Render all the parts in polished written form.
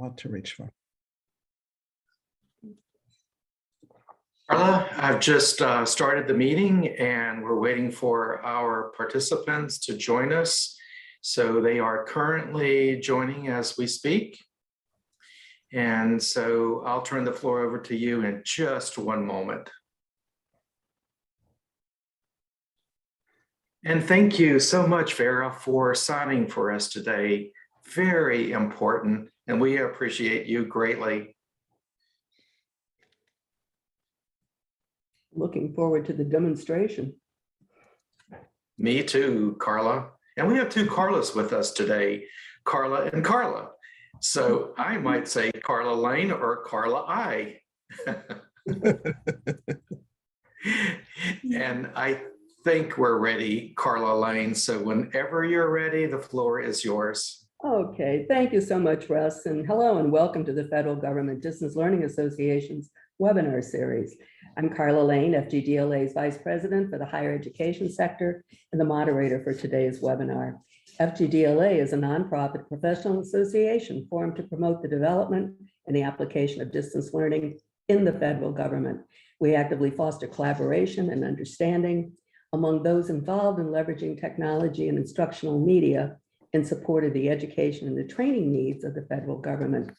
what to reach for. Carla, I've just started the meeting and we're waiting for our participants to join us. So they are currently joining as we speak. And so I'll turn the floor over to you in just one moment. And thank you so much, Vera, for signing for us today. Very important, and we appreciate you greatly. Looking forward to the demonstration. Me too, Carla. And we have two Carlas with us today, Carla and Carla. So I might say Carla Lane or Carla I. And I think we're ready, Carla Lane. So whenever you're ready, the floor is yours. Okay, thank you so much, Russ. And hello and welcome to the Federal Government Distance Learning Association's webinar series. I'm Carla Lane, FGDLA's Vice President for the Higher Education Sector and the moderator for today's webinar. FGDLA is a nonprofit professional association formed to promote the development and the application of distance learning in the federal government. We actively foster collaboration and understanding among those involved in leveraging technology and instructional media in support of the education and the training needs of the federal government.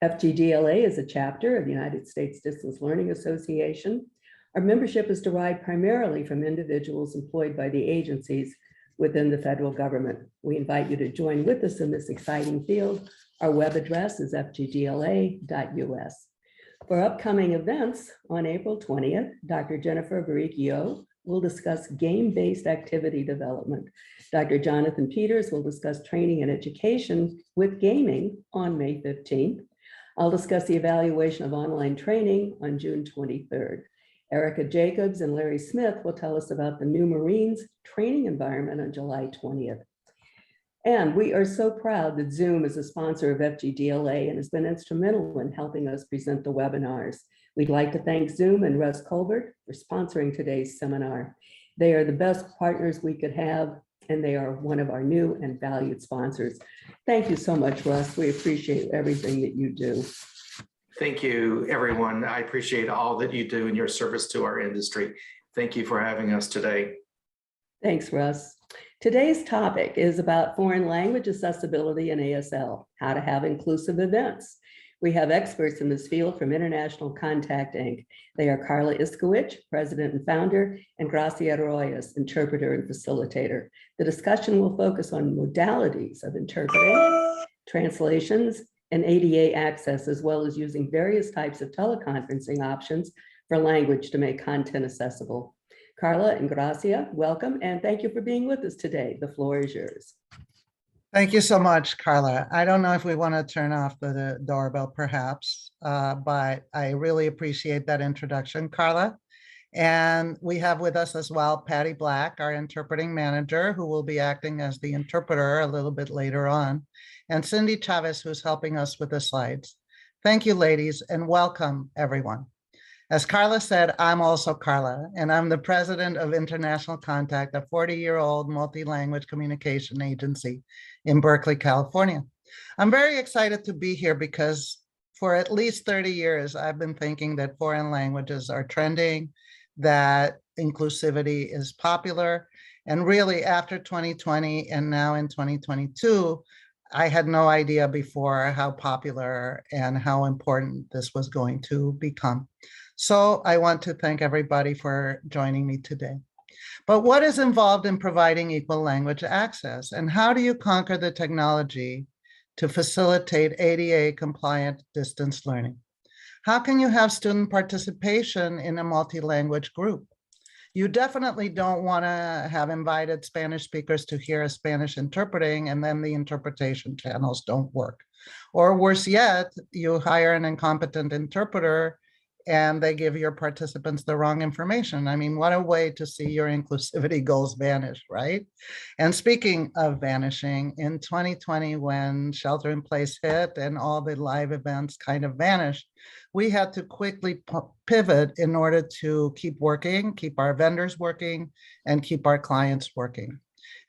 FGDLA is a chapter of the United States Distance Learning Association. Our membership is derived primarily from individuals employed by the agencies within the federal government. We invite you to join with us in this exciting field. Our web address is fgdla.us. For upcoming events, on April 20th, Dr. Jennifer Baricchio will discuss game-based activity development. Dr. Jonathan Peters will discuss training and education with gaming on May 15th. I'll discuss the evaluation of online training on June 23rd. Erica Jacobs and Larry Smith will tell us about the new Marines training environment on July 20th. And we are so proud that Zoom is a sponsor of FGDLA and has been instrumental in helping us present the webinars. We'd like to thank Zoom and Russ Colbert for sponsoring today's seminar. They are the best partners we could have, and they are one of our new and valued sponsors. Thank you so much, Russ. We appreciate everything that you do. Thank you, everyone. I appreciate all that you do in your service to our industry. Thank you for having us today. Thanks, Russ. Today's topic is about foreign language accessibility in ASL, how to have inclusive events. We have experts in this field from International Contact, Inc. They are Carla Itzkowitch, president and founder, and Gracia Arroyas, interpreter and facilitator. The discussion will focus on modalities of interpreting, translations, and ADA access, as well as using various types of teleconferencing options for language to make content accessible. Carla and Gracia, welcome, and thank you for being with us today. The floor is yours. Thank you so much, Carla. I don't know if we want to turn off the doorbell, perhaps, but I really appreciate that introduction, Carla. And we have with us as well Patty Black, our interpreting manager, who will be acting as the interpreter a little bit later on, and Cindy Chavez, who's helping us with the slides. Thank you, ladies, and welcome, everyone. As Carla said, I'm also Carla, and I'm the president of International Contact, a 40-year-old multi-language communication agency in Berkeley, California. I'm very excited to be here because for at least 30 years, I've been thinking that foreign languages are trending, that inclusivity is popular, and really after 2020 and now in 2022, I had no idea before how popular and how important this was going to become. So I want to thank everybody for joining me today. But what is involved in providing equal language access, and how do you conquer the technology to facilitate ADA compliant distance learning? How can you have student participation in a multi-language group? You definitely don't want to have invited Spanish speakers to hear a Spanish interpreting and then the interpretation channels don't work. Or worse yet, you hire an incompetent interpreter and they give your participants the wrong information. I mean, what a way to see your inclusivity goals vanish, right? And speaking of vanishing, in 2020, when shelter in place hit and all the live events kind of vanished, we had to quickly pivot in order to keep working, keep our vendors working, and keep our clients working.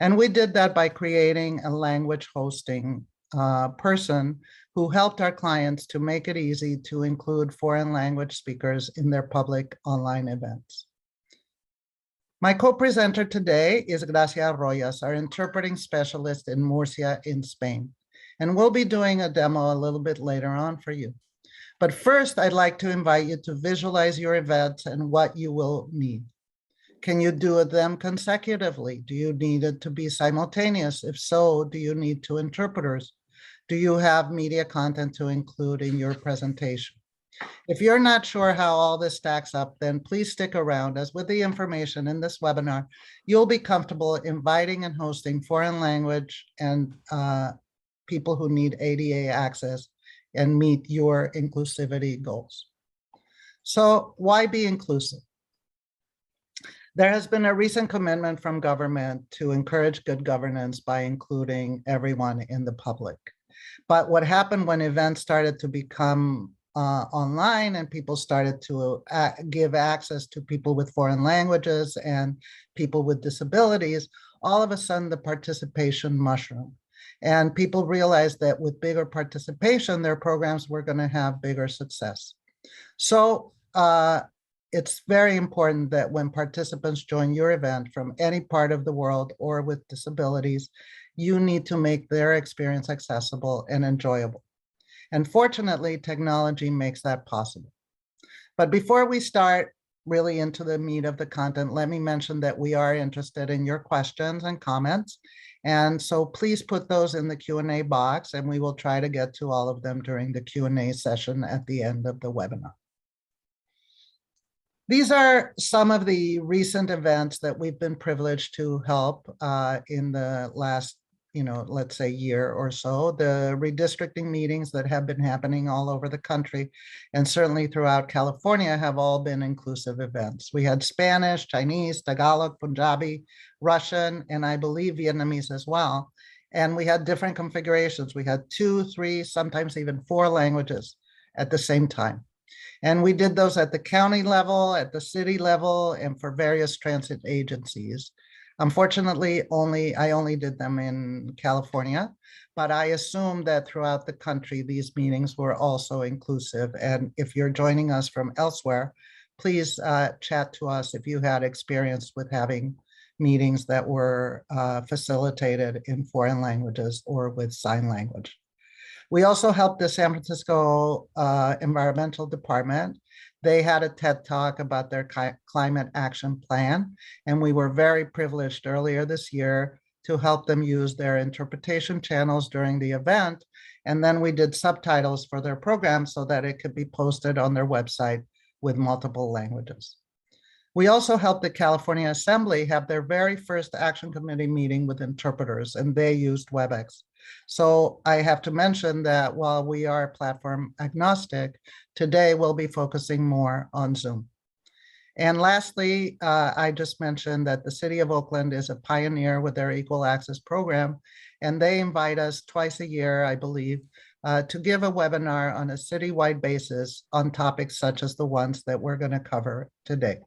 And we did that by creating a language hosting person who helped our clients to make it easy to include foreign language speakers in their public online events. My co-presenter today is Gracia Arroyas, our interpreting specialist in Murcia in Spain. And we'll be doing a demo a little bit later on for you. But first, I'd like to invite you to visualize your events and what you will need. Can you do them consecutively? Do you need it to be simultaneous? If so, do you need 2 interpreters? Do you have media content to include in your presentation? If you're not sure how all this stacks up, then please stick around, as with the information in this webinar, you'll be comfortable inviting and hosting foreign language and people who need ADA access and meet your inclusivity goals. So why be inclusive? There has been a recent commitment from government to encourage good governance by including everyone in the public. But what happened when events started to become online and people started to give access to people with foreign languages and people with disabilities, all of a sudden the participation mushroomed. And people realized that with bigger participation, their programs were going to have bigger success. So it's very important that when participants join your event from any part of the world or with disabilities, you need to make their experience accessible and enjoyable. And fortunately, technology makes that possible. But before we start really into the meat of the content, let me mention that we are interested in your questions and comments. And so please put those in the Q&A box, and we will try to get to all of them during the Q&A session at the end of the webinar. These are some of the recent events that we've been privileged to help in the last, let's say year or so. The redistricting meetings that have been happening all over the country and certainly throughout California have all been inclusive events. We had Spanish, Chinese, Tagalog, Punjabi, Russian, and I believe Vietnamese as well. And we had different configurations. We had 2, 3, sometimes even 4 languages at the same time. And we did those at the county level, at the city level, and for various transit agencies. Unfortunately, I only did them in California, but I assume that throughout the country, these meetings were also inclusive. And if you're joining us from elsewhere, please chat to us if you had experience with having meetings that were facilitated in foreign languages or with sign language. We also helped the San Francisco Environmental Department. They had a TED Talk about their climate action plan, and we were very privileged earlier this year to help them use their interpretation channels during the event. And then we did subtitles for their program so that it could be posted on their website with multiple languages. We also helped the California Assembly have their very first Action Committee meeting with interpreters, and they used WebEx. So I have to mention that while we are platform agnostic, today we'll be focusing more on Zoom. And lastly, I just mentioned that the City of Oakland is a pioneer with their Equal Access program, and they invite us twice a year, I believe, to give a webinar on a citywide basis on topics such as the ones that we're going to cover today.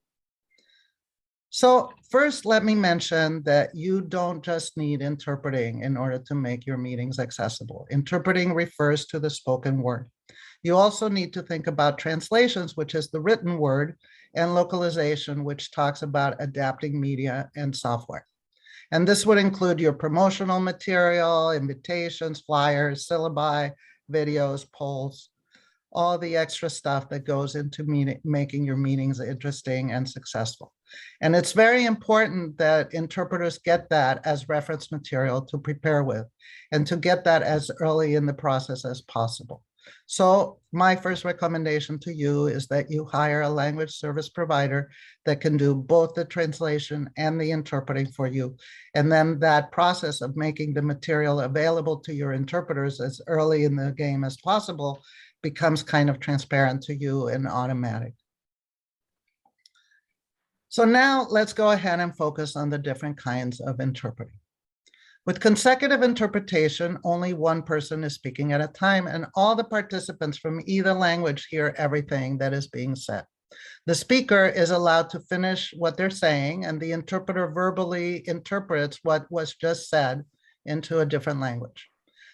So first, let me mention that you don't just need interpreting in order to make your meetings accessible. Interpreting refers to the spoken word. You also need to think about translations, which is the written word, and localization, which talks about adapting media and software. And this would include your promotional material, invitations, flyers, syllabi, videos, polls, all the extra stuff that goes into making your meetings interesting and successful. And it's very important that interpreters get that as reference material to prepare with and to get that as early in the process as possible. So my first recommendation to you is that you hire a language service provider that can do both the translation and the interpreting for you. And then that process of making the material available to your interpreters as early in the game as possible becomes kind of transparent to you and automatic. So now let's go ahead and focus on the different kinds of interpreting. With consecutive interpretation, only one person is speaking at a time, and all the participants from either language hear everything that is being said. The speaker is allowed to finish what they're saying, and the interpreter verbally interprets what was just said into a different language.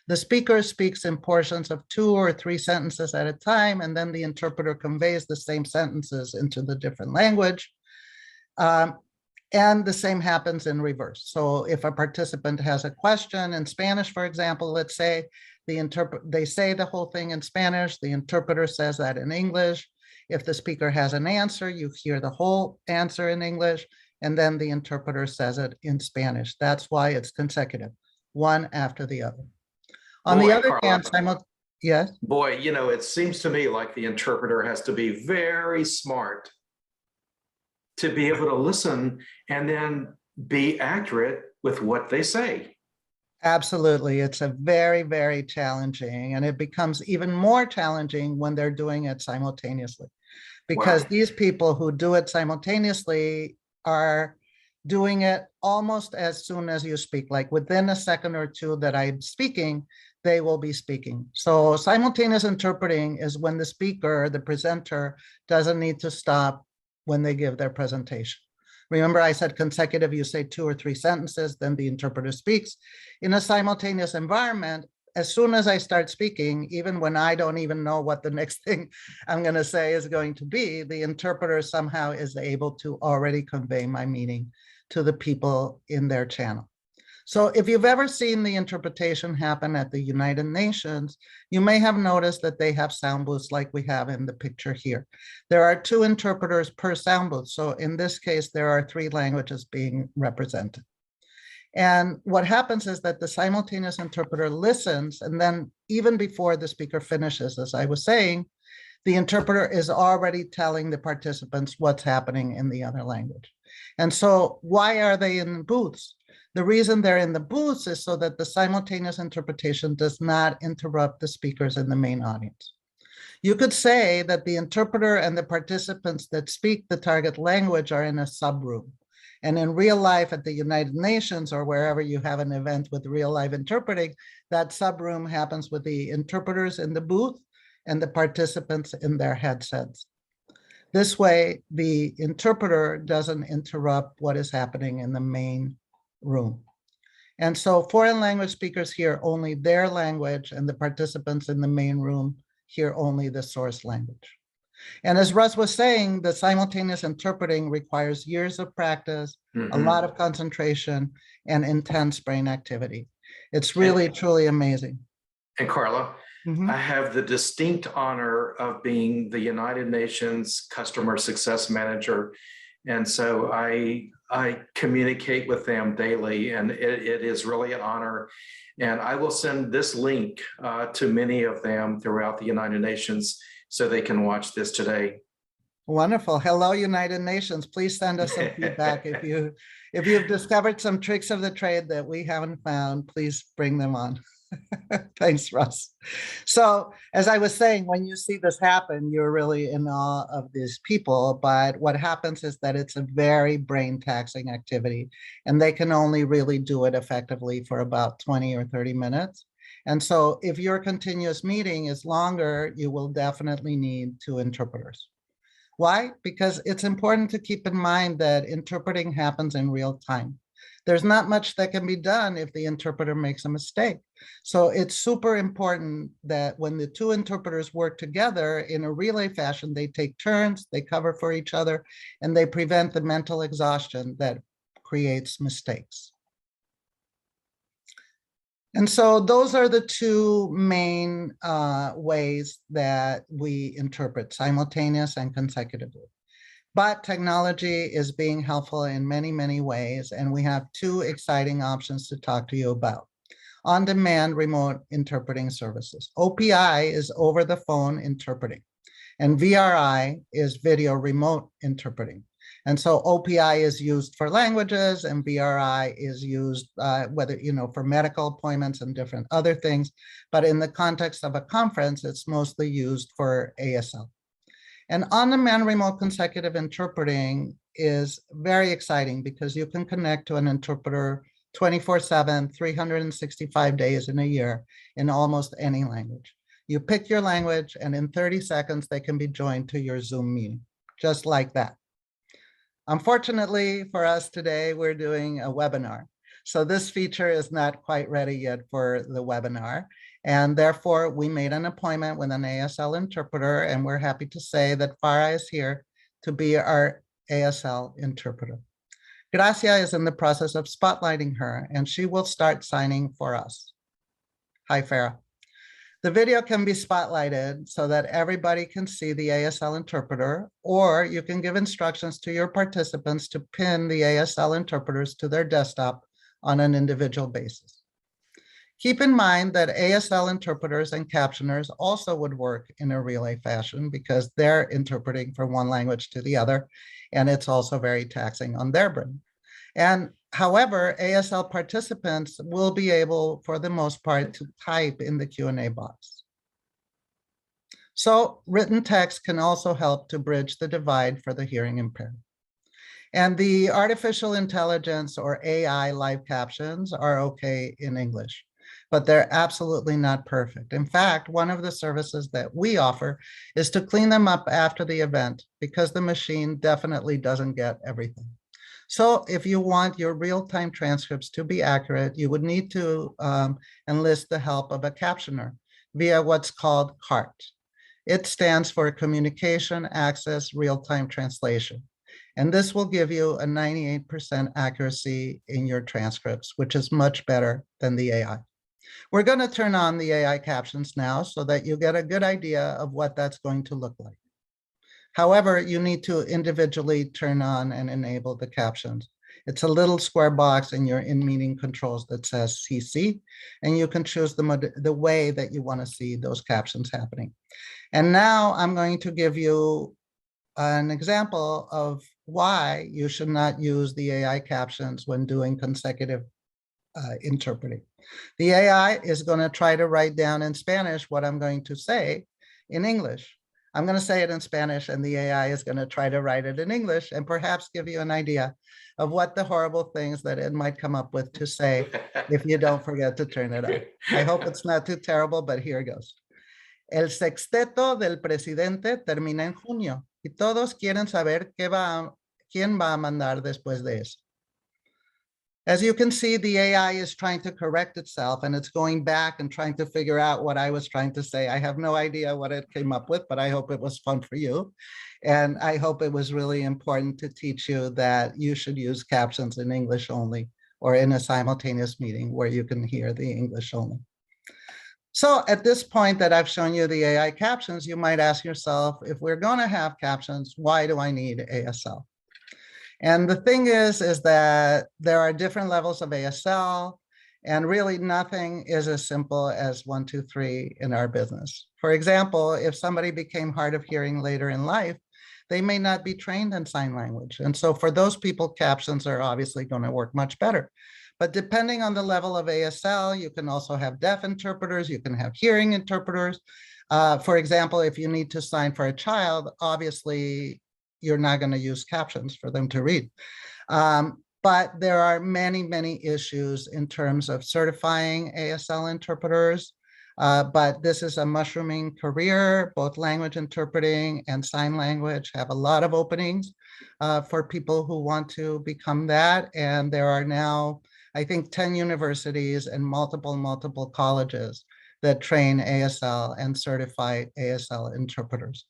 The speaker speaks in portions of 2 or 3 sentences at a time, and then the interpreter conveys the same sentences into the different language. And the same happens in reverse. So if a participant has a question in Spanish, for example, let's say they say the whole thing in Spanish, the interpreter says that in English. If the speaker has an answer, you hear the whole answer in English, and then the interpreter says it in Spanish. That's why it's consecutive, one after the other. On the other hand, yes? Boy, you know, it seems to me like the interpreter has to be very smart to be able to listen and then be accurate with what they say. Absolutely. It's a very, very challenging, and it becomes even more challenging when they're doing it simultaneously, because these people who do it simultaneously are doing it almost as soon as you speak, like within a second or two that I'm speaking, they will be speaking. So simultaneous interpreting is when the speaker, the presenter, doesn't need to stop when they give their presentation. Remember, I said consecutive, you say 2 or 3 sentences, then the interpreter speaks. In a simultaneous environment, as soon as I start speaking, even when I don't even know what the next thing I'm going to say is going to be, the interpreter somehow is able to already convey my meaning to the people in their channel. So if you've ever seen the interpretation happen at the United Nations, you may have noticed that they have sound booths like we have in the picture here. There are 2 interpreters per sound booth. So in this case, there are 3 languages being represented. And what happens is that the simultaneous interpreter listens, and then even before the speaker finishes, as I was saying, the interpreter is already telling the participants what's happening in the other language. And so why are they in booths? The reason they're in the booths is so that the simultaneous interpretation does not interrupt the speakers in the main audience. You could say that the interpreter and the participants that speak the target language are in a subroom. And in real life at the United Nations or wherever you have an event with real life interpreting, that subroom happens with the interpreters in the booth and the participants in their headsets. This way, the interpreter doesn't interrupt what is happening in the main room. And so foreign language speakers hear only their language, and the participants in the main room hear only the source language. And as Russ was saying, the simultaneous interpreting requires years of practice, a lot of concentration, and intense brain activity. It's really, truly amazing. And Carla, I have the distinct honor of being the United Nations Customer Success Manager. And so I communicate with them daily, and it is really an honor. And I will send this link to many of them throughout the United Nations so they can watch this today. Wonderful. Hello, United Nations. Please send us some feedback. If you've discovered some tricks of the trade that we haven't found, please bring them on. Thanks, Russ. So as I was saying, when you see this happen, you're really in awe of these people. But what happens is that it's a very brain taxing activity, and they can only really do it effectively for about 20 or 30 minutes. And so if your continuous meeting is longer, you will definitely need 2 interpreters. Why? Because it's important to keep in mind that interpreting happens in real time. There's not much that can be done if the interpreter makes a mistake. So it's super important that when the 2 interpreters work together in a relay fashion, they take turns, they cover for each other, and they prevent the mental exhaustion that creates mistakes. And so those are the 2 main ways that we interpret, simultaneous and consecutively. But technology is being helpful in many, many ways, and we have 2 exciting options to talk to you about. On-demand remote interpreting services. OPI is over the phone interpreting, and VRI is video remote interpreting. And so OPI is used for languages, and VRI is used for medical appointments and different other things. But in the context of a conference, it's mostly used for ASL. And on-demand remote consecutive interpreting is very exciting because you can connect to an interpreter 24/7, 365 days in a year in almost any language. You pick your language, and in 30 seconds, they can be joined to your Zoom meeting, just like that. Unfortunately for us today, we're doing a webinar. So this feature is not quite ready yet for the webinar. And therefore, we made an appointment with an ASL interpreter, and we're happy to say that Farah is here to be our ASL interpreter. Gracia is in the process of spotlighting her, and she will start signing for us. Hi, Farah. The video can be spotlighted so that everybody can see the ASL interpreter, or you can give instructions to your participants to pin the ASL interpreters to their desktop on an individual basis. Keep in mind that ASL interpreters and captioners also would work in a relay fashion because they're interpreting from one language to the other, and it's also very taxing on their brain. And however, ASL participants will be able, for the most part, to type in the Q&A box. So written text can also help to bridge the divide for the hearing impaired. And the artificial intelligence or AI live captions are okay in English, but they're absolutely not perfect. In fact, one of the services that we offer is to clean them up after the event because the machine definitely doesn't get everything. So if you want your real-time transcripts to be accurate, you would need to enlist the help of a captioner via what's called CART. It stands for Communication Access Real-Time Translation. And this will give you a 98% accuracy in your transcripts, which is much better than the AI. We're going to turn on the AI captions now so that you get a good idea of what that's going to look like. However, you need to individually turn on and enable the captions. It's a little square box in your in-meeting controls that says CC, and you can choose the way that you want to see those captions happening. And now I'm going to give you an example of why you should not use the AI captions when doing consecutive interpreting. The AI is going to try to write down in Spanish what I'm going to say in English. I'm going to say it in Spanish, and the AI is going to try to write it in English and perhaps give you an idea of what the horrible things that it might come up with to say if you don't forget to turn it on. I hope it's not too terrible, but here goes. El sexteto del presidente termina en junio y todos quieren saber quién va a mandar después de eso. As you can see, the AI is trying to correct itself, and it's going back and trying to figure out what I was trying to say. I have no idea what it came up with, but I hope it was fun for you. And I hope it was really important to teach you that you should use captions in English only, or in a simultaneous meeting where you can hear the English only. So at this point that I've shown you the AI captions, you might ask yourself, if we're going to have captions, why do I need ASL? And the thing is that there are different levels of ASL, and really nothing is as simple as 1, 2, 3 in our business. For example, if somebody became hard of hearing later in life, they may not be trained in sign language. And so for those people, captions are obviously going to work much better. But depending on the level of ASL, you can also have deaf interpreters, you can have hearing interpreters. For example, if you need to sign for a child, obviously, you're not going to use captions for them to read. But there are many, many issues in terms of certifying ASL interpreters. But this is a mushrooming career. Both language interpreting and sign language have a lot of openings for people who want to become that. And there are now, I think, 10 universities and multiple colleges that train ASL and certify ASL interpreters.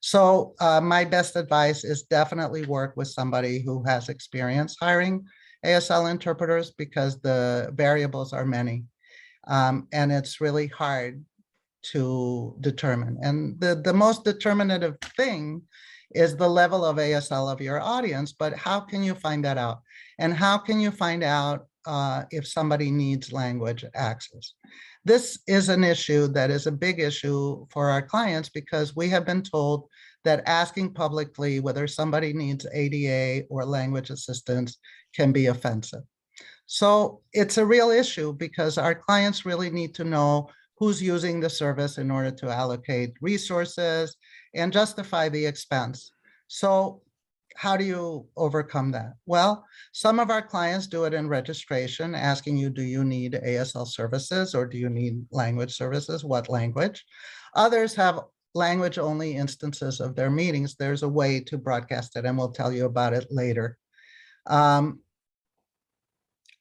So my best advice is definitely work with somebody who has experience hiring ASL interpreters because the variables are many, and it's really hard to determine. And the most determinative thing is the level of ASL of your audience, but how can you find that out? And how can you find out if somebody needs language access? This is an issue that is a big issue for our clients because we have been told that asking publicly whether somebody needs ADA or language assistance can be offensive. So it's a real issue because our clients really need to know who's using the service in order to allocate resources and justify the expense. So how do you overcome that? Well, some of our clients do it in registration, asking you, do you need ASL services or do you need language services? What language? Others have language-only instances of their meetings. There's a way to broadcast it, and we'll tell you about it later.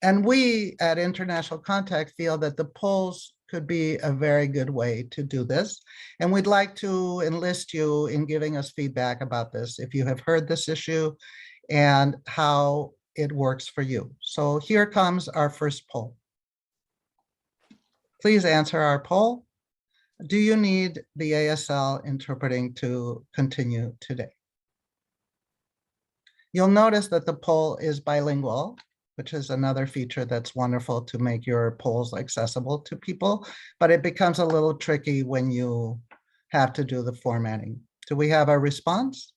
And we at International Contact feel that the polls could be a very good way to do this. And we'd like to enlist you in giving us feedback about this, if you have heard this issue and how it works for you. So here comes our first poll. Please answer our poll. Do you need the ASL interpreting to continue today? You'll notice that the poll is bilingual, which is another feature that's wonderful to make your polls accessible to people, but it becomes a little tricky when you have to do the formatting. Do we have a response?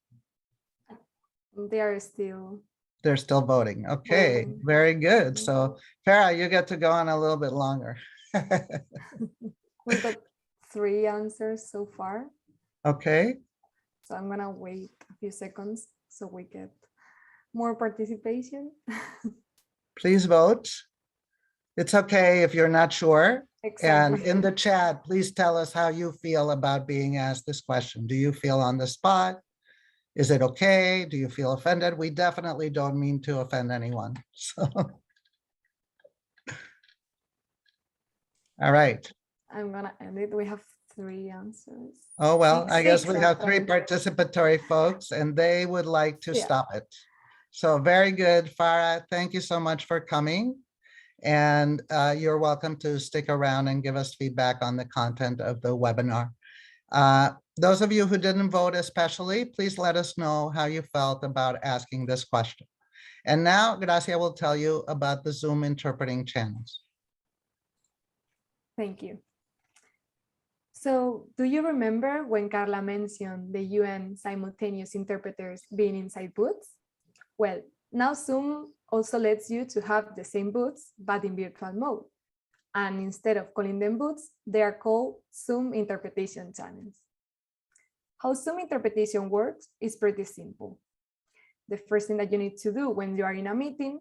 They are still. They're still voting. Okay, Voting. very good. So Farah, you get to go on a little bit longer. We got 3 answers so far. Okay, So I'm gonna wait a few seconds so we get more participation. please vote. It's okay if you're not sure. And Exactly. in the chat, please tell us how you feel about being asked this question. Do you feel on the spot? Is it okay? Do you feel offended? We definitely don't mean to offend anyone. So. All right. I'm gonna end it. We have 3 answers. Oh, well, I guess Six we have 3 actually. participatory folks and they would like to Yeah. stop it. So very good, Farah. Thank you so much for coming. And you're welcome to stick around and give us feedback on the content of the webinar. Those of you who didn't vote especially, please let us know how you felt about asking this question. And now Gracia will tell you about the Zoom interpreting channels. Thank you. So do you remember when Carla mentioned the UN simultaneous interpreters being inside booths? Well, now Zoom also lets you to have the same booths, but in virtual mode. And instead of calling them booths, they are called Zoom interpretation channels. How Zoom interpretation works is pretty simple. The first thing that you need to do when you are in a meeting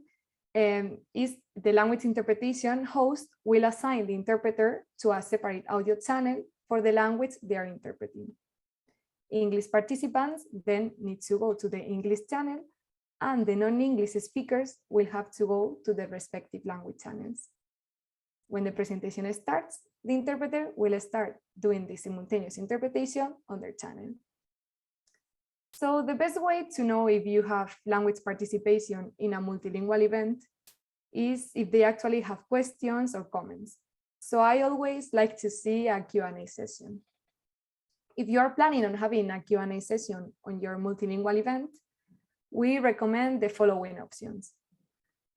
is the language interpretation host will assign the interpreter to a separate audio channel for the language they are interpreting. English participants then need to go to the English channel, and the non-English speakers will have to go to the respective language channels. When the presentation starts, the interpreter will start doing the simultaneous interpretation on their channel. So the best way to know if you have language participation in a multilingual event is if they actually have questions or comments. So I always like to see a Q&A session. If you are planning on having a Q&A session on your multilingual event, we recommend the following options.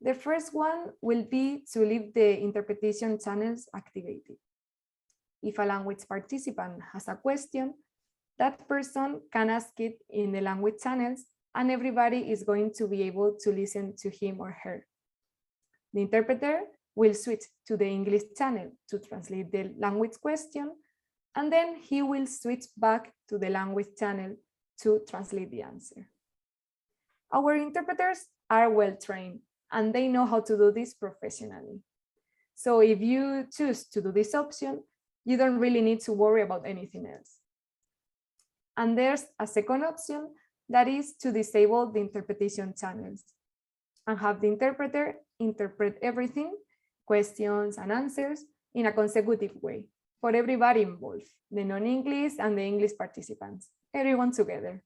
The first one will be to leave the interpretation channels activated. If a language participant has a question, that person can ask it in the language channels, and everybody is going to be able to listen to him or her. The interpreter will switch to the English channel to translate the language question, and then he will switch back to the language channel to translate the answer. Our interpreters are well trained and they know how to do this professionally. So if you choose to do this option, you don't really need to worry about anything else. And there's a second option, that is to disable the interpretation channels and have the interpreter interpret everything, questions and answers, in a consecutive way for everybody involved, the non-English and the English participants, everyone together.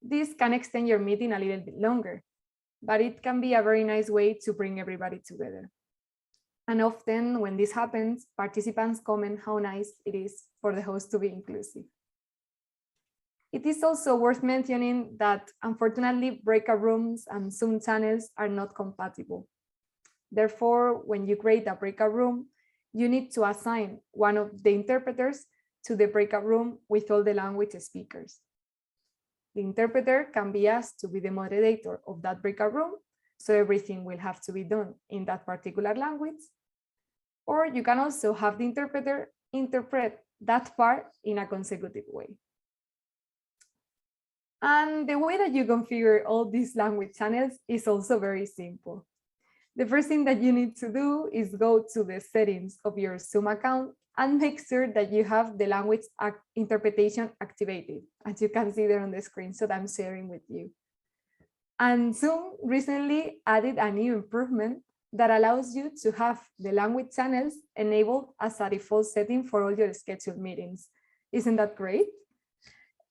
This can extend your meeting a little bit longer, but it can be a very nice way to bring everybody together. And often when this happens, participants comment how nice it is for the host to be inclusive. It is also worth mentioning that unfortunately breakout rooms and Zoom channels are not compatible. Therefore, when you create a breakout room, you need to assign one of the interpreters to the breakout room with all the language speakers. The interpreter can be asked to be the moderator of that breakout room, so everything will have to be done in that particular language. Or you can also have the interpreter interpret that part in a consecutive way. And the way that you configure all these language channels is also very simple. The first thing that you need to do is go to the settings of your Zoom account and make sure that you have the language interpretation activated, as you can see there on the screen that I'm sharing with you. And Zoom recently added a new improvement that allows you to have the language channels enabled as a default setting for all your scheduled meetings. Isn't that great?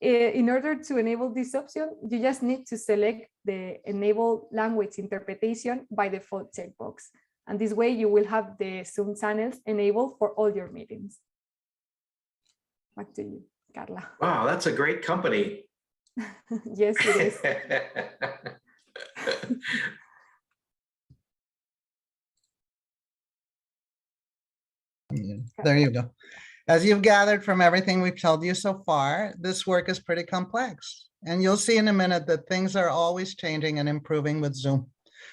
In order to enable this option, you just need to select the enable language interpretation by default checkbox. And this way you will have the Zoom channels enabled for all your meetings. Back to you, Carla. Wow, that's a great company. Yes, it is. There you go. As you've gathered from everything we've told you so far, this work is pretty complex. And you'll see in a minute that things are always changing and improving with Zoom,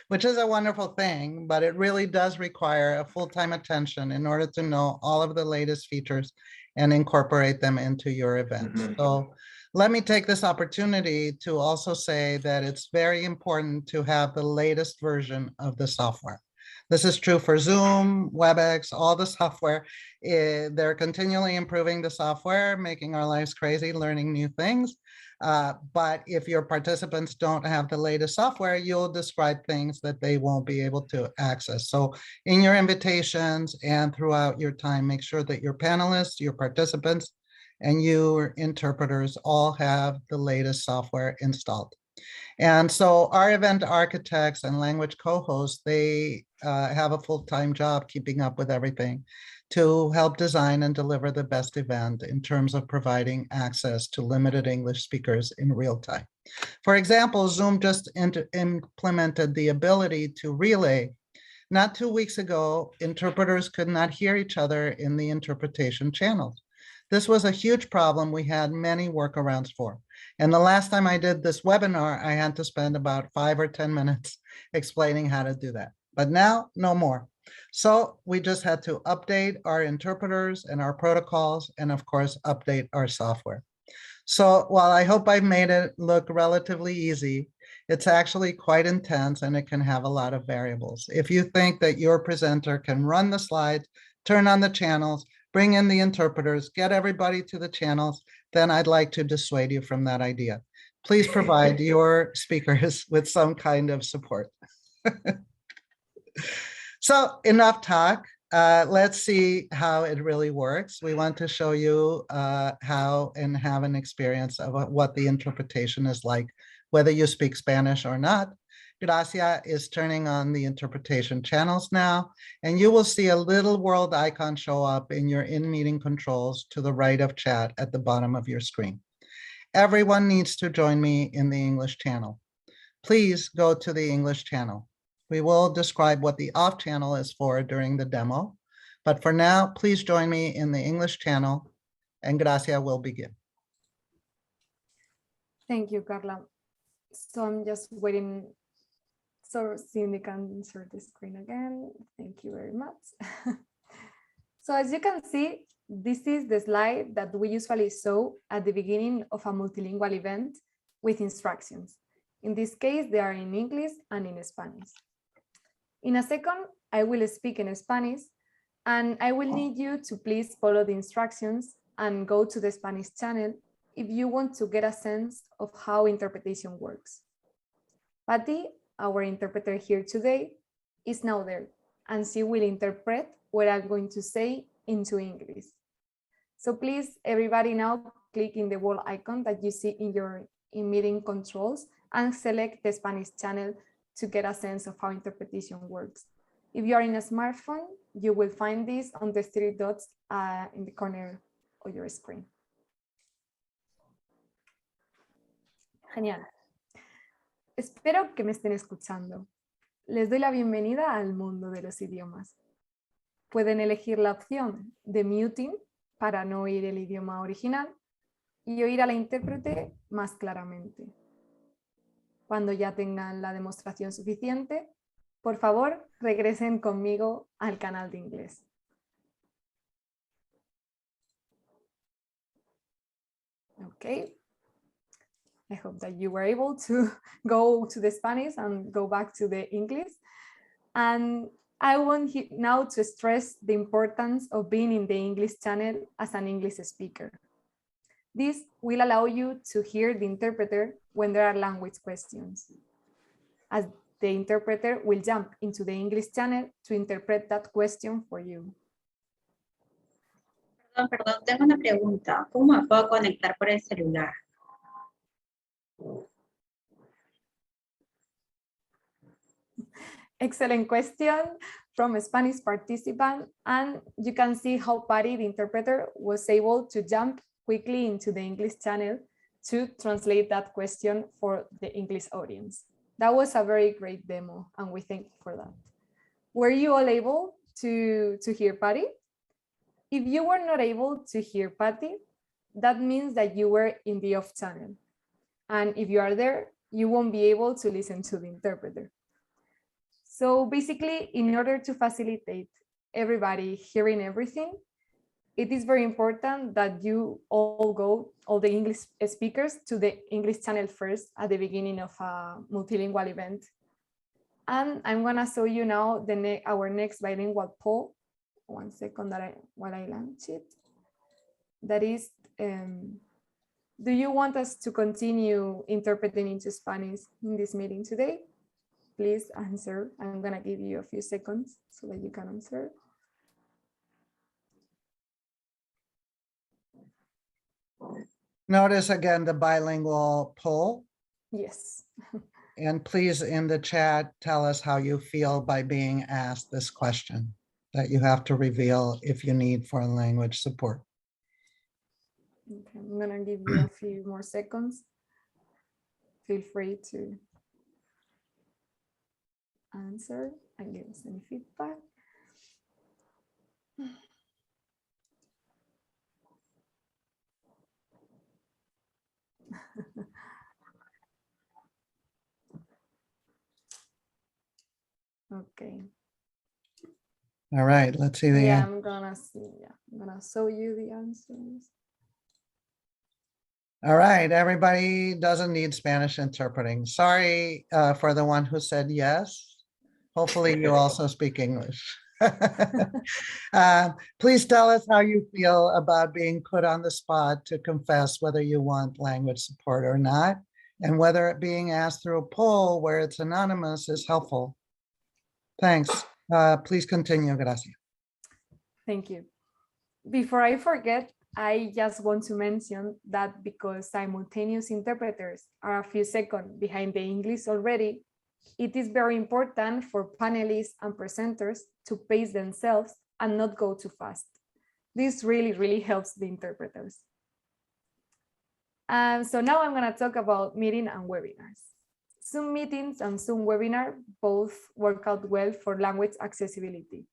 which is a wonderful thing, but it really does require a full-time attention in order to know all of the latest features and incorporate them into your events. So let me take this opportunity to also say that it's very important to have the latest version of the software. This is true for Zoom, WebEx, all the software. They're continually improving the software, making our lives crazy, learning new things. But if your participants don't have the latest software, you'll describe things that they won't be able to access. So in your invitations and throughout your time, make sure that your panelists, your participants, and your interpreters all have the latest software installed. And so our event architects and language co-hosts, they have a full-time job keeping up with everything to help design and deliver the best event in terms of providing access to limited English speakers in real time. For example, Zoom just implemented the ability to relay. Not 2 weeks ago, interpreters could not hear each other in the interpretation channels. This was a huge problem we had many workarounds for. And the last time I did this webinar, I had to spend about 5 or 10 minutes explaining how to do that. But now, no more. So we just had to update our interpreters and our protocols, and of course, update our software. So while I hope I've made it look relatively easy, it's actually quite intense and it can have a lot of variables. If you think that your presenter can run the slides, turn on the channels, bring in the interpreters, get everybody to the channels, then I'd like to dissuade you from that idea. Please provide your speakers with some kind of support. So enough talk. Let's see how it really works. We want to show you how and have an experience of what the interpretation is like, whether you speak Spanish or not. Gracia is turning on the interpretation channels now, and you will see a little world icon show up in your in-meeting controls to the right of chat at the bottom of your screen. Everyone needs to join me in the English channel. Please go to the English channel. We will describe what the off channel is for during the demo, but for now, please join me in the English channel, and Gracia will begin. Thank you, Carla. So I'm just waiting. So Cindy can insert the screen again. Thank you very much. So as you can see, this is the slide that we usually show at the beginning of a multilingual event with instructions. In this case, they are in English and in Spanish. In a second, I will speak in Spanish, and I will need you to please follow the instructions and go to the Spanish channel if you want to get a sense of how interpretation works. Patty, our interpreter here today, is now there, and she will interpret what I'm going to say into English. So please, everybody now click in the world icon that you see in your in-meeting controls and select the Spanish channel to get a sense of how interpretation works. If you are in a smartphone, you will find this on the 3 dots in the corner of your screen. Genial. Espero que me estén escuchando. Les doy la bienvenida al mundo de los idiomas. Pueden elegir la opción de muting para no oír el idioma original y oír a la intérprete más claramente. Cuando ya tengan la demostración suficiente, por favor, regresen conmigo al canal de inglés. Okay. I hope that you were able to go to the Spanish and go back to the English. And I want now to stress the importance of being in the English channel as an English speaker. This will allow you to hear the interpreter when there are language questions. As the interpreter will jump into the English channel to interpret that question for you. Perdón, tengo una pregunta. ¿Cómo me puedo conectar por el celular? Excellent question from a Spanish participant, and you can see how Patty, the interpreter, was able to jump quickly into the English channel to translate that question for the English audience. That was a very great demo, and we thank you for that. Were you all able to hear Patty? If you were not able to hear Patty, that means that you were in the off channel. And if you are there, you won't be able to listen to the interpreter. So basically, in order to facilitate everybody hearing everything, it is very important that you all the English speakers, to the English channel first at the beginning of a multilingual event. And I'm gonna show you now our next bilingual poll. 1 second while I launch it. That is, do you want us to continue interpreting into Spanish in this meeting today? Please answer. I'm gonna give you a few seconds so that you can answer. Notice again the bilingual poll, Yes. and please in the chat, tell us how you feel by being asked this question that you have to reveal if you need foreign language support. Okay, I'm gonna give you a few more seconds. Feel free to answer and give us any feedback. Okay. All right, let's see the Yeah, answer. I'm gonna show you the answers. All right, everybody doesn't need Spanish interpreting. Sorry for the one who said yes. Hopefully you also speak English. Please tell us how you feel about being put on the spot to confess whether you want language support or not, and whether it being asked through a poll where it's anonymous is helpful. Thanks. Please continue, Gracia. Thank you. Before I forget, I just want to mention that because simultaneous interpreters are a few seconds behind the English already, it is very important for panelists and presenters to pace themselves and not go too fast. This really, really helps the interpreters. So now I'm going to talk about meeting and webinars. Zoom meetings and Zoom webinar both work out well for language accessibility,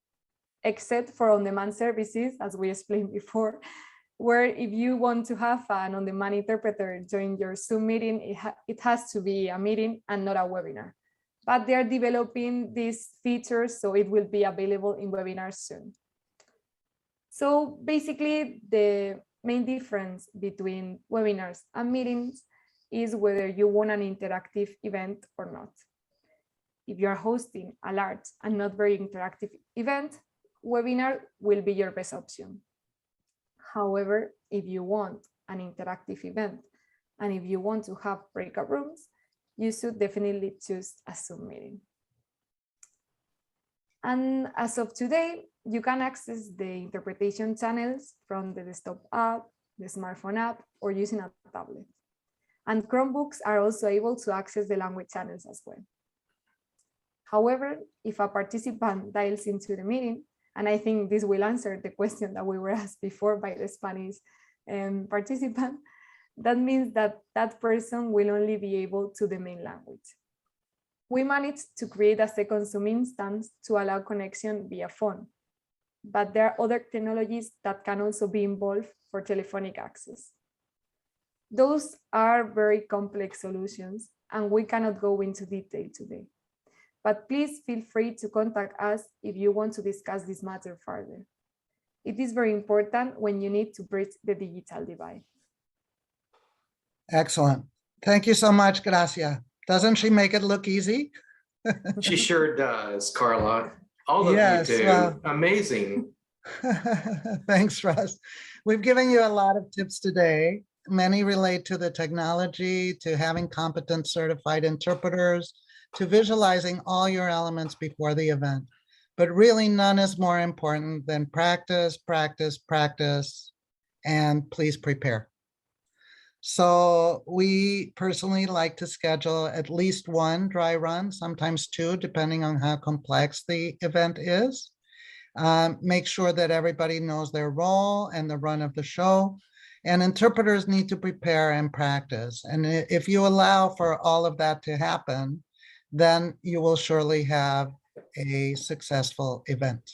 except for on-demand services, as we explained before, where if you want to have an on-demand interpreter join your Zoom meeting, it has to be a meeting and not a webinar. But they are developing these features, so it will be available in webinars soon. So basically, the main difference between webinars and meetings is whether you want an interactive event or not. If you are hosting a large and not very interactive event, webinar will be your best option. However, if you want an interactive event and if you want to have breakout rooms, you should definitely choose a Zoom meeting. And as of today, you can access the interpretation channels from the desktop app, the smartphone app, or using a tablet. And Chromebooks are also able to access the language channels as well. However, if a participant dials into the meeting, and I think this will answer the question that we were asked before by the Spanish participant, that means that that person will only be able to the main language. We managed to create a second Zoom instance to allow connection via phone, but there are other technologies that can also be involved for telephonic access. Those are very complex solutions, and we cannot go into detail today. But please feel free to contact us if you want to discuss this matter further. It is very important when you need to bridge the digital divide. Excellent. Thank you so much, Gracia. Doesn't she make it look easy? She sure does, Carla. All of Yes, you do. well. Amazing. Thanks, Russ. We've given you a lot of tips today. Many relate to the technology, to having competent certified interpreters, to visualizing all your elements before the event. But really none is more important than practice, practice, practice, and please prepare. So we personally like to schedule at least one dry run, sometimes two, depending on how complex the event is. Make sure that everybody knows their role and the run of the show. And interpreters need to prepare and practice. And if you allow for all of that to happen, then you will surely have a successful event.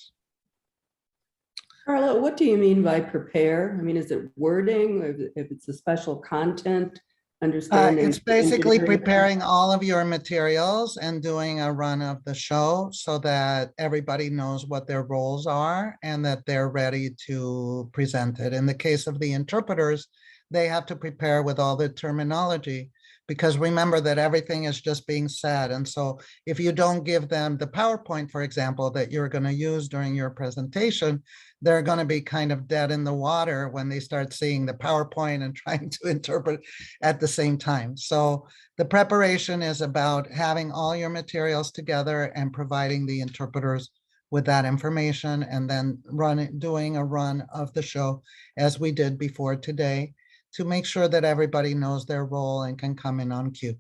Carla, what do you mean by prepare? I mean, is it wording, or if it's a special content, understanding? It's basically engineering? preparing all of your materials and doing a run of the show so that everybody knows what their roles are and that they're ready to present it. In the case of the interpreters, they have to prepare with all the terminology, because remember that everything is just being said. And so if you don't give them the PowerPoint, for example, that you're going to use during your presentation, they're going to be kind of dead in the water when they start seeing the PowerPoint and trying to interpret at the same time. So the preparation is about having all your materials together and providing the interpreters with that information, and then doing a run of the show as we did before today, to make sure that everybody knows their role and can come in on cue.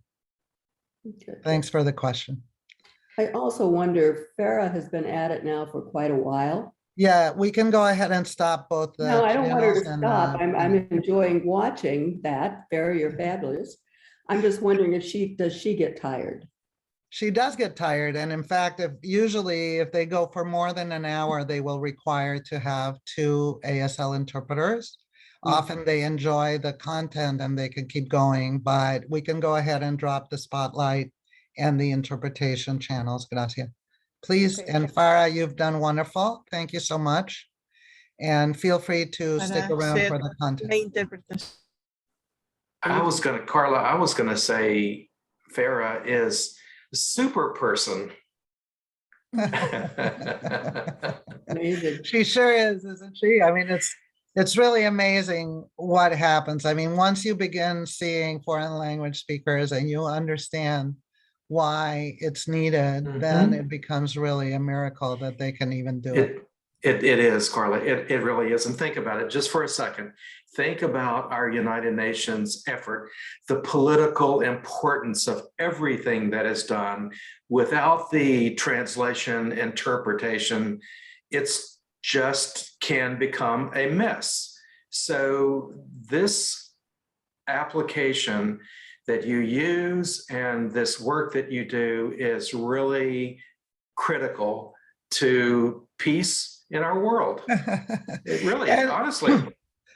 Okay. Thanks for the question. I also wonder, Farah has been at it now for quite a while. Yeah, we can go ahead and stop both the No, I don't want her to channels and, stop. I'm enjoying watching that. Farah, you're fabulous. I'm just wondering if does she get tired? She does get tired. And in fact, usually if they go for more than an hour, they will require to have 2 ASL interpreters. Often they enjoy the content and they can keep going, but we can go ahead and drop the spotlight and the interpretation channels. Gracia. Please, Okay. and Farah, you've done wonderful. Thank you so much. And feel free to stick around for the content. Carla, I was gonna say Farah is a super person. Amazing. She sure is, isn't she? I mean, it's really amazing what happens. I mean, once you begin seeing foreign language speakers and you understand why it's needed, then it becomes really a miracle that they can even do it. It is, Carla. It really is. And think about it just for a second. Think about our United Nations effort, the political importance of everything that is done. Without the translation, interpretation, it's just can become a mess. So this application that you use and this work that you do is really critical to peace in our world. It really, honestly.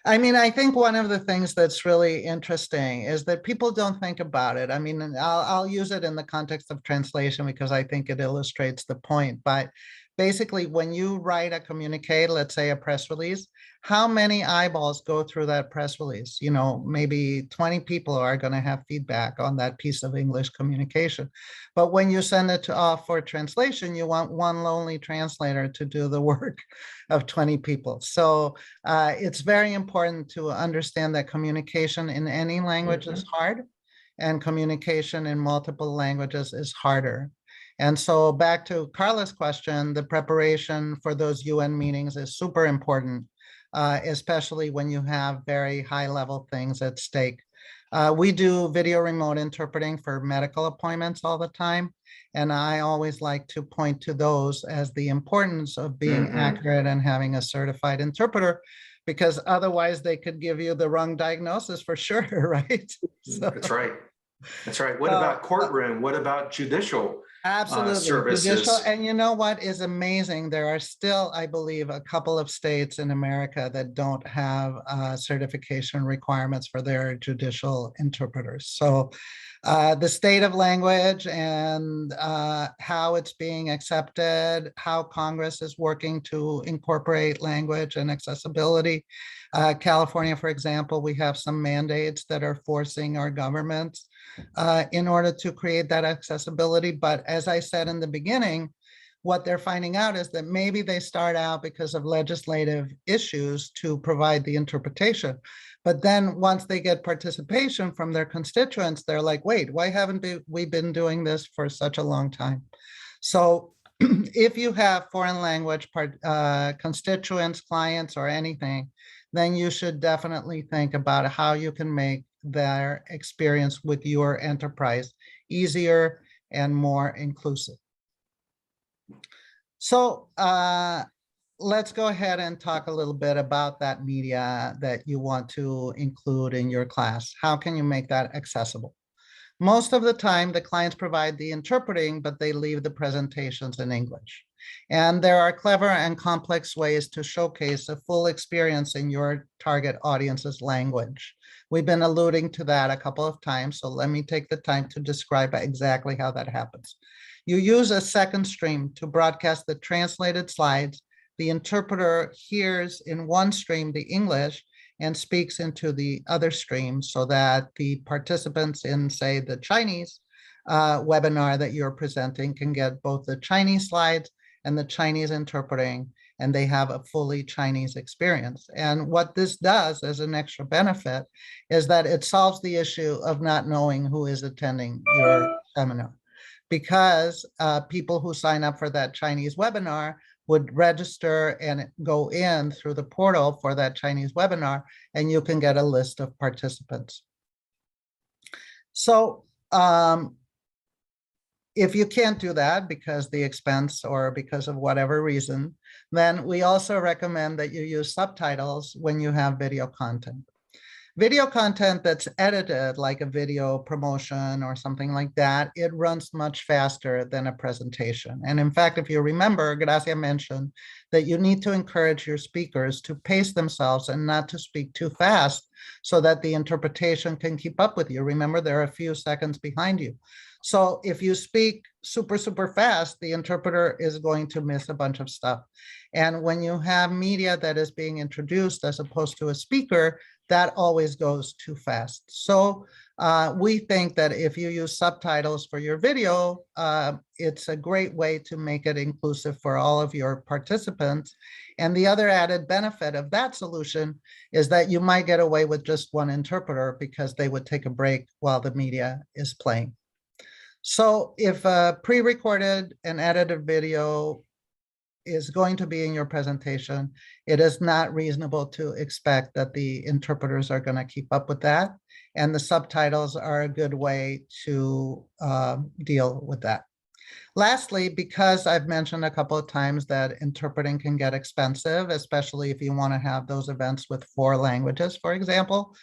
I mean, I think one of the things that's really interesting is that people don't think about it. I mean, I'll use it in the context of translation because I think it illustrates the point. But basically, when you write a communique, let's say a press release, how many eyeballs go through that press release? You know, maybe 20 people are going to have feedback on that piece of English communication. But when you send it off for translation, you want one lonely translator to do the work of 20 people. So it's very important to understand that communication in any language is hard, and communication in multiple languages is harder. And so back to Carla's question, the preparation for those UN meetings is super important, especially when you have very high level things at stake. We do video remote interpreting for medical appointments all the time. And I always like to point to those as the importance of being accurate and having a certified interpreter, because otherwise they could give you the wrong diagnosis for sure, right? So, That's right. That's right. What about courtroom? What about judicial? Absolutely. Services. Judicial, and you know what is amazing? There are still, I believe, a couple of states in America that don't have certification requirements for their judicial interpreters. So the state of language and how it's being accepted, how Congress is working to incorporate language and accessibility. California, for example, we have some mandates that are forcing our governments in order to create that accessibility. But as I said in the beginning, what they're finding out is that maybe they start out because of legislative issues to provide the interpretation. But then once they get participation from their constituents, they're like, wait, why haven't we been doing this for such a long time? So if you have foreign language constituents, clients, or anything, then you should definitely think about how you can make their experience with your enterprise easier and more inclusive. So let's go ahead and talk a little bit about that media that you want to include in your class. How can you make that accessible? Most of the time, the clients provide the interpreting, but they leave the presentations in English. And there are clever and complex ways to showcase a full experience in your target audience's language. We've been alluding to that a couple of times, so let me take the time to describe exactly how that happens. You use a second stream to broadcast the translated slides. The interpreter hears in one stream the English and speaks into the other stream so that the participants in, say, the Chinese webinar that you're presenting can get both the Chinese slides and the Chinese interpreting, and they have a fully Chinese experience. And what this does as an extra benefit is that it solves the issue of not knowing who is attending your seminar, because people who sign up for that Chinese webinar would register and go in through the portal for that Chinese webinar, and you can get a list of participants. So if you can't do that because the expense or because of whatever reason, then we also recommend that you use subtitles when you have video content. Video content that's edited, like a video promotion or something like that, it runs much faster than a presentation. And in fact, if you remember, Gracia mentioned that you need to encourage your speakers to pace themselves and not to speak too fast so that the interpretation can keep up with you. Remember, they're a few seconds behind you. So if you speak super, super fast, the interpreter is going to miss a bunch of stuff. And when you have media that is being introduced as opposed to a speaker, that always goes too fast. So we think that if you use subtitles for your video, it's a great way to make it inclusive for all of your participants. And the other added benefit of that solution is that you might get away with just one interpreter because they would take a break while the media is playing. So if a pre-recorded and edited video is going to be in your presentation, it is not reasonable to expect that the interpreters are going to keep up with that. And the subtitles are a good way to deal with that. Lastly, because I've mentioned a couple of times that interpreting can get expensive, especially if you want to have those events with 4 languages, for example,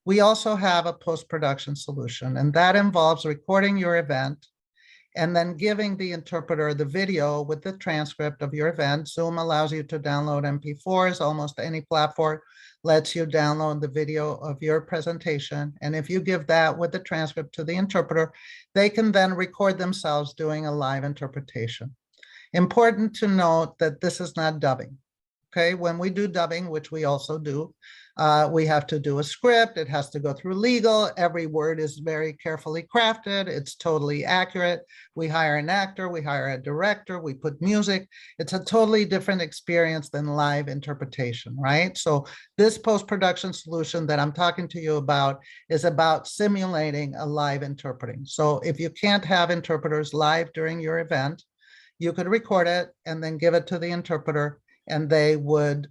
we also have a post-production solution, and that involves recording your event and then giving the interpreter the video with the transcript of your event. Zoom allows you to download MP4s, almost any platform lets you download the video of your presentation. And if you give that with the transcript to the interpreter, they can then record themselves doing a live interpretation. Important to note that this is not dubbing. Okay, when we do dubbing, which we also do, we have to do a script. It has to go through legal. Every word is very carefully crafted. It's totally accurate. We hire an actor, we hire a director, we put music. It's a totally different experience than live interpretation, right? So this post-production solution that I'm talking to you about is about simulating a live interpreting. So if you can't have interpreters live during your event, you could record it and then give it to the interpreter, and they would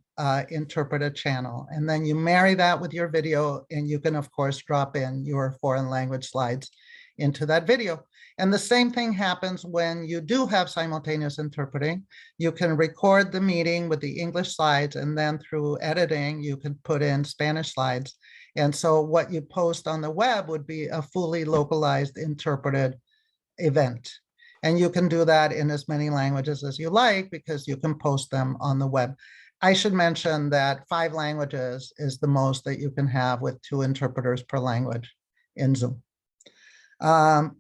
interpret a channel. And then you marry that with your video, and you can, of course, drop in your foreign language slides into that video. And the same thing happens when you do have simultaneous interpreting. You can record the meeting with the English slides, and then through editing, you can put in Spanish slides. And so what you post on the web would be a fully localized interpreted event. And you can do that in as many languages as you like because you can post them on the web. I should mention that 5 languages is the most that you can have with 2 interpreters per language in Zoom. And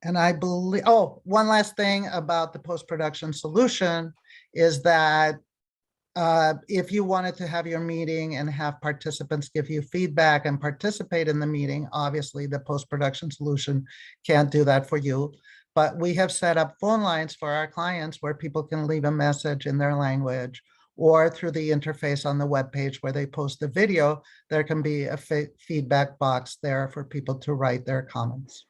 I believe, oh, one last thing about the post-production solution is that if you wanted to have your meeting and have participants give you feedback and participate in the meeting, obviously the post-production solution can't do that for you. but we have set up phone lines for our clients where people can leave a message in their language, or through the interface on the webpage where they post the video, there can be a feedback box there for people to write their comments.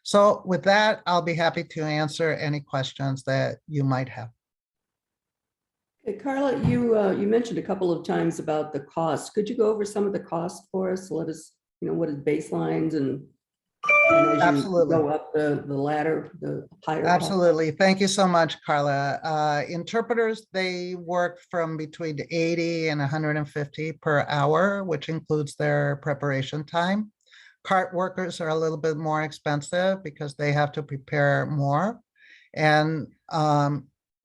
So with that, I'll be happy to answer any questions that you might have. Okay, Carla, you mentioned a couple of times about the cost. Could you go over some of the cost for us? Let us, what is baselines and as you Absolutely. go up the ladder, the higher cost? Absolutely. Thank you so much, Carla. Interpreters, they work from between 80 and 150 per hour, which includes their preparation time. Cart workers are a little bit more expensive because they have to prepare more. And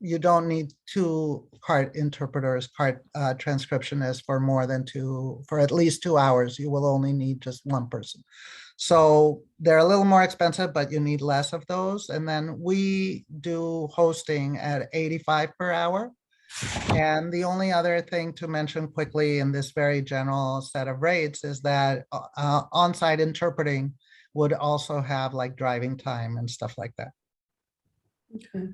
you don't need 2 cart interpreters, cart transcriptionists for at least 2 hours. You will only need just 1 person. So they're a little more expensive, but you need less of those. And then we do hosting at 85 per hour. And the only other thing to mention quickly in this very general set of rates is that on-site interpreting would also have like driving time and stuff like that. Okay.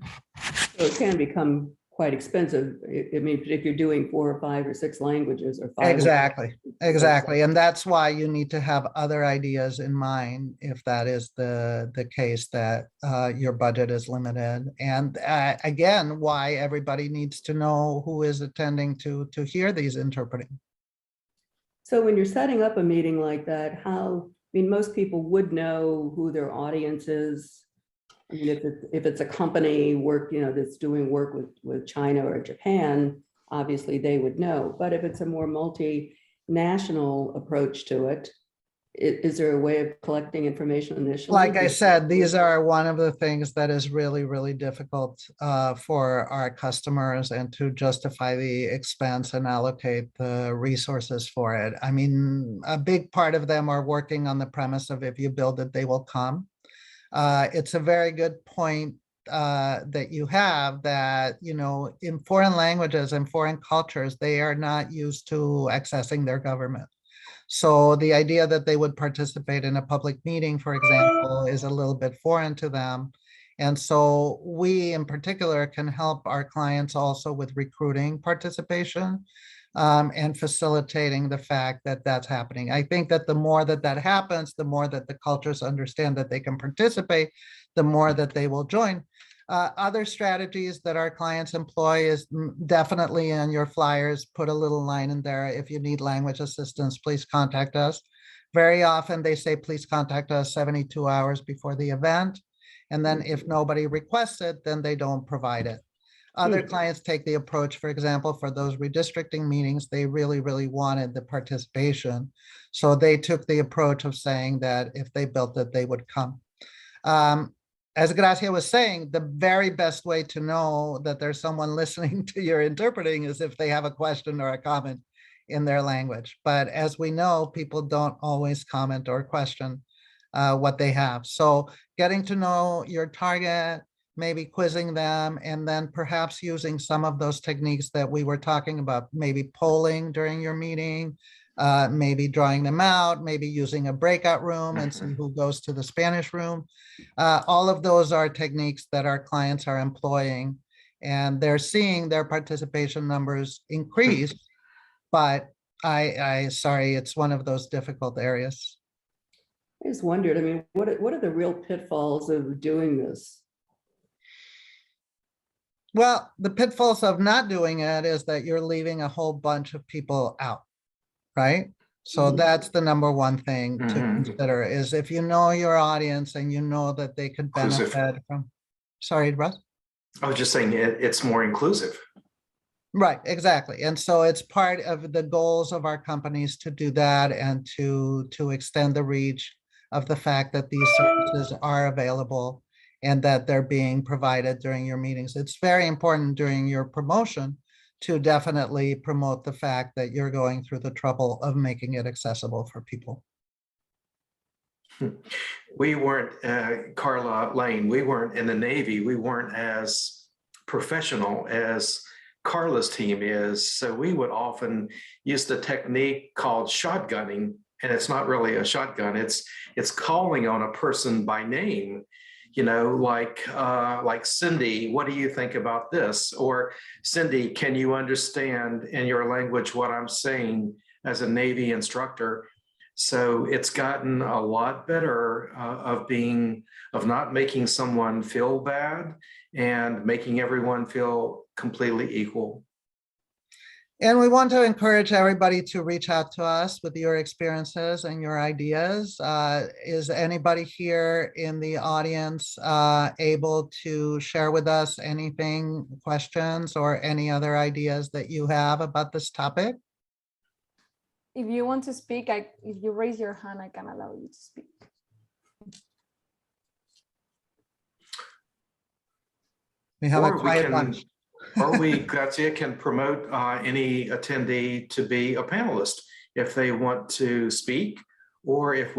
So it can become quite expensive. I mean, if you're doing 4 or 5 or 6 languages or 5. Exactly. And that's why you need to have other ideas in mind if that is the case, that your budget is limited. And again, why everybody needs to know who is attending to hear these interpreting. So when you're setting up a meeting like that, most people would know who their audience is. I mean, if it's a company that's doing work with China or Japan, obviously they would know. But if it's a more multinational approach to it, is there a way of collecting information initially? Like I said, these are one of the things that is really, really difficult for our customers, and to justify the expense and allocate the resources for it. I mean, a big part of them are working on the premise of if you build it, they will come. It's a very good point that you have, that, in foreign languages and foreign cultures, they are not used to accessing their government. So the idea that they would participate in a public meeting, for example, is a little bit foreign to them. And so we in particular can help our clients also with recruiting participation and facilitating the fact that that's happening. I think that the more that happens, the more that the cultures understand that they can participate, the more that they will join. Other strategies that our clients employ is definitely in your flyers, put a little line in there. If you need language assistance, please contact us. Very often they say, please contact us 72 hours before the event. And then if nobody requests it, then they don't provide it. Other clients take the approach, for example, for those redistricting meetings, they really, really wanted the participation. So they took the approach of saying that if they built it, they would come. As Gracia was saying, the very best way to know that there's someone listening to your interpreting is if they have a question or a comment in their language. But as we know, people don't always comment or question what they have. So getting to know your target, maybe quizzing them, and then perhaps using some of those techniques that we were talking about, maybe polling during your meeting, maybe drawing them out, maybe using a breakout room and see who goes to the Spanish room. All of those are techniques that our clients are employing, and they're seeing their participation numbers increase, but sorry, it's one of those difficult areas. I just wondered, I mean, what are the real pitfalls of doing this? Well, the pitfalls of not doing it is that you're leaving a whole bunch of people out, right? So that's the number one thing to consider, is if you know your audience and you know that they could benefit from. Sorry, Russ? I was just saying it's more inclusive. Right, exactly. And so it's part of the goals of our companies to do that, and to extend the reach of the fact that these services are available and that they're being provided during your meetings. It's very important during your promotion to definitely promote the fact that you're going through the trouble of making it accessible for people. We weren't, Carla Lane, we weren't in the Navy. We weren't as professional as Carla's team is. So we would often use the technique called shotgunning, and it's not really a shotgun. It's calling on a person by name. like Cindy, what do you think about this? Or Cindy, can you understand in your language what I'm saying as a Navy instructor? So it's gotten a lot better of not making someone feel bad and making everyone feel completely equal. And we want to encourage everybody to reach out to us with your experiences and your ideas. Is anybody here in the audience able to share with us anything, questions, or any other ideas that you have about this topic? If you want to speak, if you raise your hand, I can allow you to speak. We have Or a we quiet can- bunch. Or Gracia can promote any attendee to be a panelist if they want to speak, or if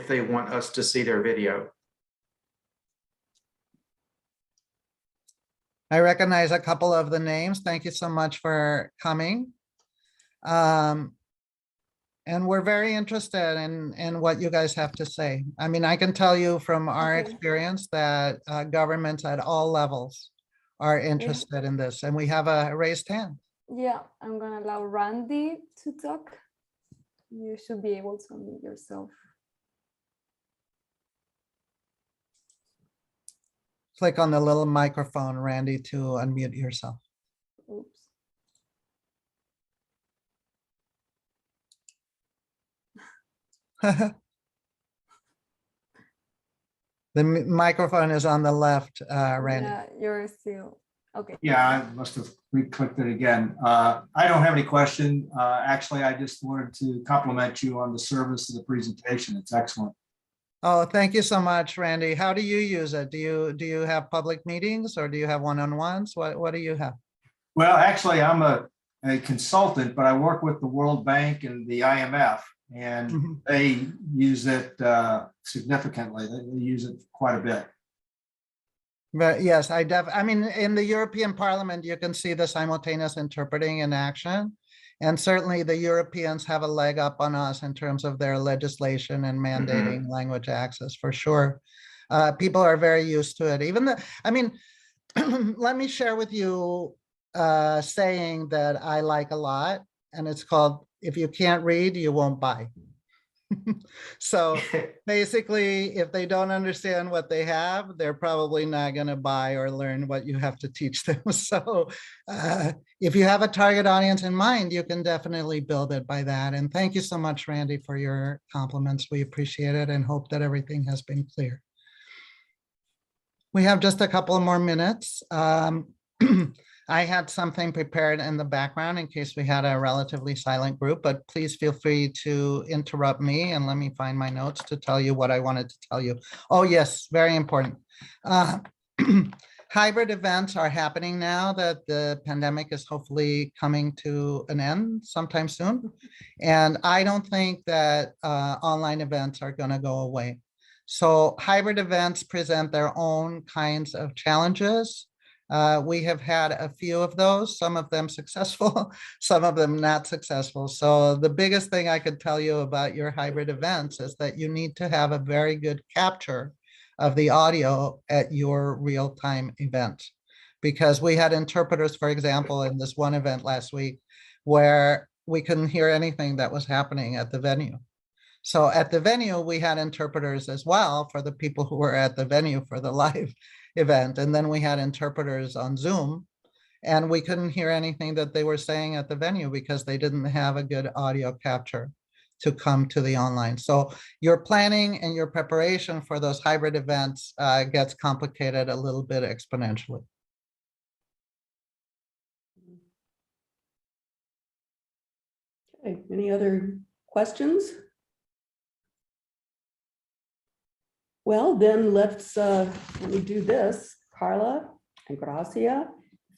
they want us to see their video. I recognize a couple of the names. Thank you so much for coming. And we're very interested in what you guys have to say. I mean, I can tell you from our Okay. experience that governments at all levels are interested in this, and we have a raised hand. Yeah, I'm gonna allow Randy to talk. You should be able to unmute yourself. Click on the little microphone, Randy, to unmute yourself. Oops. The microphone is on the left, Randy. Yeah, you're still, okay. Yeah, I must have re-clicked it again. I don't have any question. Actually, I just wanted to compliment you on the service of the presentation. It's excellent. Oh, thank you so much, Randy. How do you use it? Do you have public meetings, or do you have one-on-ones? What do you have? Well, actually, I'm a consultant, but I work with the World Bank and the IMF, and Mhm. they use it significantly. They use it quite a bit. But yes, I mean, in the European Parliament, you can see the simultaneous interpreting in action. And certainly the Europeans have a leg up on us in terms of their legislation and mandating language access, for sure. People are very used to it. I mean, let me share with you a saying that I like a lot, and it's called, if you can't read, you won't buy. So basically, if they don't understand what they have, they're probably not going to buy or learn what you have to teach them. So if you have a target audience in mind, you can definitely build it by that. And thank you so much, Randy, for your compliments. We appreciate it and hope that everything has been clear. We have just a couple of more minutes. I had something prepared in the background in case we had a relatively silent group, but please feel free to interrupt me and let me find my notes to tell you what I wanted to tell you. Oh yes, very important. Hybrid events are happening now that the pandemic is hopefully coming to an end sometime soon. And I don't think that online events are going to go away. So hybrid events present their own kinds of challenges. We have had a few of those, some of them successful, some of them not successful. So the biggest thing I could tell you about your hybrid events is that you need to have a very good capture of the audio at your real-time event. Because we had interpreters, for example, in this one event last week, where we couldn't hear anything that was happening at the venue. So at the venue, we had interpreters as well for the people who were at the venue for the live event. And then we had interpreters on Zoom, and we couldn't hear anything that they were saying at the venue because they didn't have a good audio capture to come to the online. So your planning and your preparation for those hybrid events gets complicated a little bit exponentially. Okay, any other questions? Well, then let me do this. Carla and Gracia,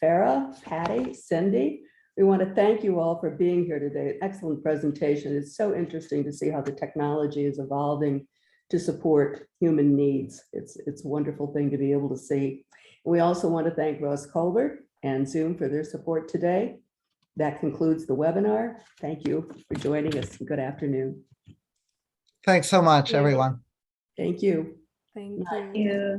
Farah, Patty, Cindy, we want to thank you all for being here today. Excellent presentation. It's so interesting to see how the technology is evolving to support human needs. It's a wonderful thing to be able to see. We also want to thank Russ Colbert and Zoom for their support today. That concludes the webinar. Thank you for joining us. Good afternoon. Thanks so much, Yeah. everyone. Thank you. Thank Thank you. you.